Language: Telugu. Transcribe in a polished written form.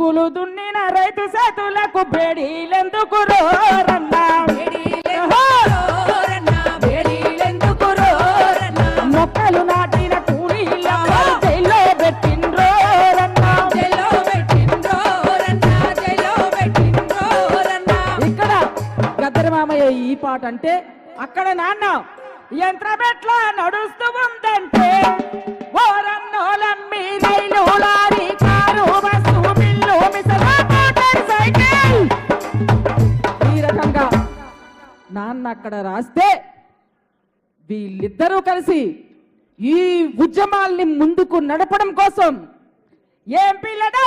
దుక్కులు దున్నిన రైతు చేతులకు బేడీలెందుకు రోరన్నా మొక్కలు నాటిన కూలీల జైల్లో పెట్టిండ్రోరన్నా ఇక్కడ గద్దరి మామయ్య ఈ పాట అంటే అక్కడ నాన్న యంత్రమెట్లా నడుస్తూ ఉందంటే ఓరన్నోలమ్మి rail lorry car bus mill మిసరా మోటార్ సైకిల్ ఈ రకంగా నాన్న అక్కడ రాస్తే వీళ్ళిద్దరూ కలిసి ఈ ఉద్యమాల్ని ముందుకు నడపడం కోసం ఏం పిల్లడో